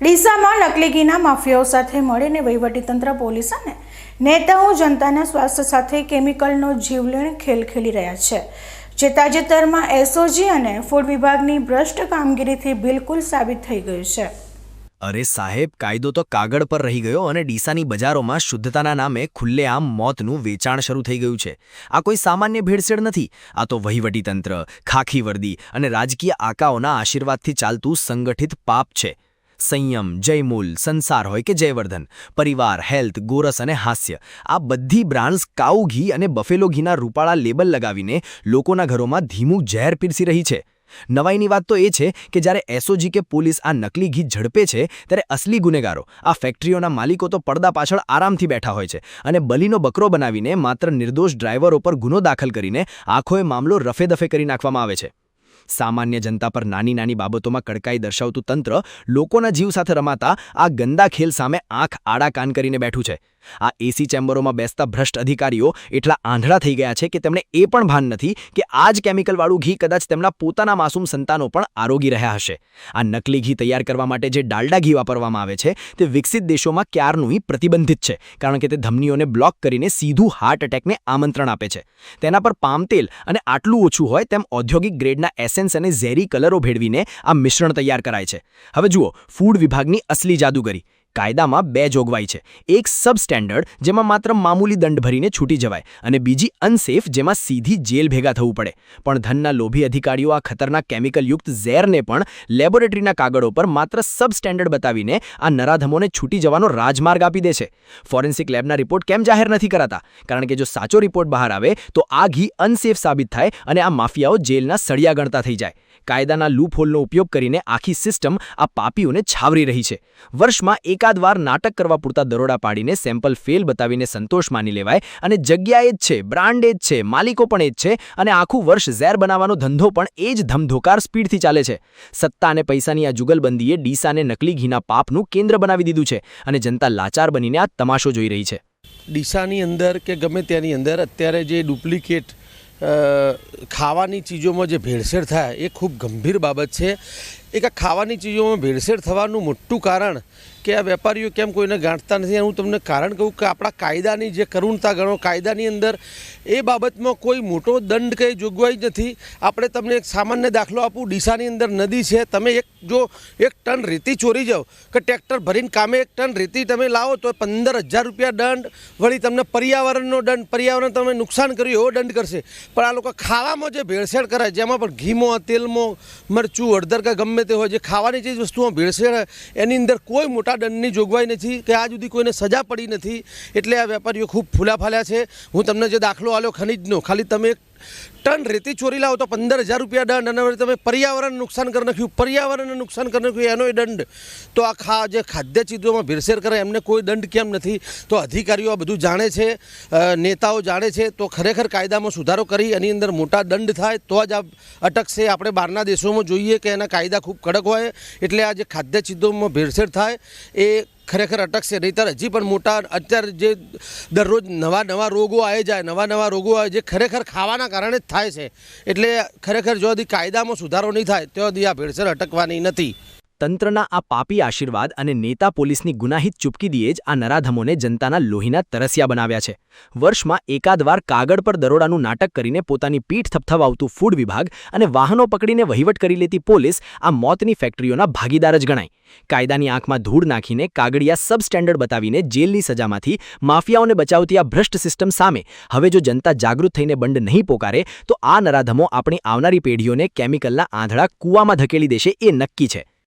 ડીસામાં નકલી ઘીના માફિયાઓ સાથે મળીને વહીવટીતંત્ર પોલીસ અને નેતાઓ જનતાના સ્વાસ્થ્ય સાથે કેમિકલનો જીવલેણ ખેલ ખેલી રહ્યા છે, જે તાજેતરમાં એસઓજી અને ફૂડ વિભાગની ભ્રષ્ટ કામગીરીથી બિલકુલ સાબિત થઈ ગયું છે। અરે સાહેબ, કાયદો તો કાગળ પર રહી ગયો અને ડીસાની બજારોમાં શુદ્ધતાના નામે ખુલ્લેઆમ મોતનું વેચાણ શરૂ થઈ ગયું છે। આ કોઈ સામાન્ય ભેળસેળ નથી, આ તો વહીવટીતંત્ર, ખાખી વર્દી અને રાજકીય આકાઓના આશીર્વાદથી ચાલતું સંગઠિત પાપ છે। સંયમ, જયમૂલ, સંસાર હોય કે જયવર્ધન, પરિવાર, હેલ્થ, ગોરસ અને હાસ્ય, આ બધી બ્રાન્ડ્સ કાઉ ઘી અને બફેલો ઘીના રૂપાળા લેબલ લગાવીને લોકોના ઘરોમાં ધીમું ઝેર પીરસી રહી છે। નવાઈની વાત તો એ છે કે જ્યારે એસઓજી કે પોલીસ આ નકલી ઘી ઝડપે છે ત્યારે અસલી ગુનેગારો, આ ફેક્ટરીઓના માલિકો તો પડદા પાછળ આરામથી બેઠા હોય છે અને બલીનો બકરો બનાવીને માત્ર નિર્દોષ ડ્રાઈવરો પર ગુનો દાખલ કરીને આખો એ મામલો રફેદફે કરી નાખવામાં આવે છે। સામાન્ય જનતા પર નાની નાની બાબતોમાં કડકાઈ દર્શાવતું તંત્ર લોકોના જીવ સાથે રમાતા આ ગંદા ખેલ સામે આંખ આડા કાન કરીને બેઠું છે। આ એસી ચેમ્બરોમાં બેસતા ભ્રષ્ટ અધિકારીઓ એટલા આંધળા થઈ ગયા છે કે તેમને એ પણ ભાન નથી કે આ જ કેમિકલવાળું ઘી કદાચ તેમના પોતાના માસૂમ સંતાનો પણ આરોગી રહ્યા હશે। આ નકલી ઘી તૈયાર કરવા માટે જે ડાલડા ઘી વાપરવામાં આવે છે તે વિકસિત દેશોમાં ક્યારનું પ્રતિબંધિત છે, કારણ કે તે ધમનીઓને બ્લોક કરીને સીધું હાર્ટ એટેકને આમંત્રણ આપે છે। તેના પર પામ તેલ અને આટલું ઓછું હોય તેમ ઔદ્યોગિક ગ્રેડના એસેન્સ અને ઝેરી કલરો ભેળવીને આ મિશ્રણ તૈયાર કરાય છે। હવે જુઓ ફૂડ વિભાગની અસલી જાદુગરી। કાયદામાં બે જોગવાઈ છે, એક સબ સ્ટેન્ડર્ડ જેમાં માત્ર મામૂલી દંડ ભરીને છૂટી જવાય અને બીજી અનસેફ જેમાં સીધી જેલ ભેગા થવું પડે। પણ ધનના લોભી અધિકારીઓ આ ખતરનાક કેમિકલયુક્ત ઝેરને પણ લેબોરેટરીના કાગળો પર માત્ર સબ સ્ટેન્ડર્ડ બતાવીને આ નરાધમોને છૂટી જવાનો રાજમાર્ગ આપી દે છે। ફોરેન્સિક લેબના રિપોર્ટ કેમ જાહેર નથી કરાતા? કારણ કે જો સાચો રિપોર્ટ બહાર આવે તો આ ઘી અનસેફ સાબિત થાય અને આ માફિયાઓ જેલના સળિયા ગણતા થઈ જાય। કાયદાના લૂપહોલનો ઉપયોગ કરીને આખી સિસ્ટમ આ પાપીઓને છાવરી રહી છે। વર્ષમાં એકાદ વાર નાટક કરવા પૂરતા દરોડા પાડીને સેમ્પલ ફેલ બતાવીને સંતોષ માની લેવાય અને જગ્યા એ જ છે, બ્રાન્ડ એ જ છે, માલિકો પણ એ જ છે અને આખું વર્ષ ઝેર બનાવવાનો ધંધો પણ એ જ ધમધોકાર સ્પીડથી ચાલે છે। સત્તા અને પૈસાની આ જુગલબંધીએ ડીસાને નકલી ઘીના પાપનું કેન્દ્ર બનાવી દીધું છે અને જનતા લાચાર બનીને આ તમાશો જોઈ રહી છે। ડીસાની અંદર કે ગમે ત્યાંની અંદર અત્યારે જે ડુપ્લિકેટ ખાવાની ચીજોમાં જે ભેળસેળ થાય એ ખૂબ ગંભીર બાબત છે। એક આ ખાવાની ચીજોમાં ભેળસેળ થવાનું મોટું કારણ કે આ વેપારીઓ કેમ કોઈને ગાંઠતા નથી, હું તમને કારણ કહું કે આપણા કાયદાની જે કરુણતા ગણો, કાયદાની અંદર એ બાબતમાં કોઈ મોટો દંડ કંઈ જોગવાઈ નથી। આપણે તમને એક સામાન્ય દાખલો આપું, ડીસાની અંદર નદી છે, તમે જો એક ટન રેતી ચોરી જાઓ કે ટ્રેક્ટર ભરીને કામે એક ટન રેતી તમે લાવો તો 15,000 રૂપિયા દંડ, વળી તમને પર્યાવરણનો દંડ, પર્યાવરણ તમે નુકસાન કર્યું એવો દંડ કરશે। પણ આ લોકો ખાવામાં જે ભેળસેળ કરે, જેમાં પણ ઘીમાં, તેલમાં, મરચું, હળદર કે ગમે તે હોય, જે ખાવાની ચીજ વસ્તુમાં ભેળસેળ એની અંદર કોઈ મોટા દંડની જોગવાઈ નથી કે આજ સુધી કોઈને સજા પડી નથી। એટલે આ વેપારીઓ ખૂબ ફૂલા ફાલ્યા છે। હું તમને જે દાખલો આલ્યો ખનીજનો, ખાલી તમે એક ટન રેતી ચોરી લાવો તો 15,000 રૂપિયા દંડ અને તમે પર્યાવરણ નુકસાન કરી નાખ્યું, પર્યાવરણને નુકસાન કરી નાખ્યું એનો દંડ। તો આ જે ખાદ્ય ચીજોમાં ભેળસેળ કરે એમને કોઈ દંડ કેમ નથી? તો અધિકારીઓ આ બધું જાણે છે, નેતાઓ જાણે છે, તો ખરેખર કાયદામાં સુધારો કરી એની અંદર મોટા દંડ થાય તો જ આ અટકશે। આપણે બહારના દેશોમાં જોઈએ કે એના કાયદા ખૂબ કડક હોય, એટલે આ જે ખાદ્ય ચીજોમાં ભેળસેળ થાય એ ખરેખર અટકશે। નહીંતર હજી પણ મોટા અત્યારે જે દરરોજ નવા રોગો આવી જાય, નવા રોગો આવે જે ખરેખર ખાવાના કારણે જ થાય છે। એટલે ખરેખર જો હજી કાયદામાં સુધારો નહીં થાય તો હજી આ ભેળસેળ અટકવાની નથી। તંત્રના આ પાપી આશીર્વાદ અને નેતા પોલીસની ગુનાહિત ચૂપકીદીએ જ આ નરાધમોને જનતાના લોહીના તરસિયા બનાવ્યા છે। વર્ષમાં એકાદ વાર કાગળ પર દરોડાનું નાટક કરીને પોતાની પીઠ થપથપાવતું ફૂડ વિભાગ અને વાહનો પકડીને વહીવટ કરી લેતી પોલીસ આ મોતની ફેક્ટરીઓના ભાગીદાર જ ગણાય। કાયદાની આંખમાં ધૂળ નાખીને કાગળિયા સબ સ્ટેન્ડર્ડ બતાવીને જેલની સજામાંથી માફિયાઓને બચાવતી આ ભ્રષ્ટ સિસ્ટમ સામે હવે જો જનતા જાગૃત થઈને બંડ નહીં પોકારે તો આ નરાધમો આપણી આવનારી પેઢીઓને કેમિકલના આંધળા કૂવામાં ધકેલી દેશે એ નક્કી છે।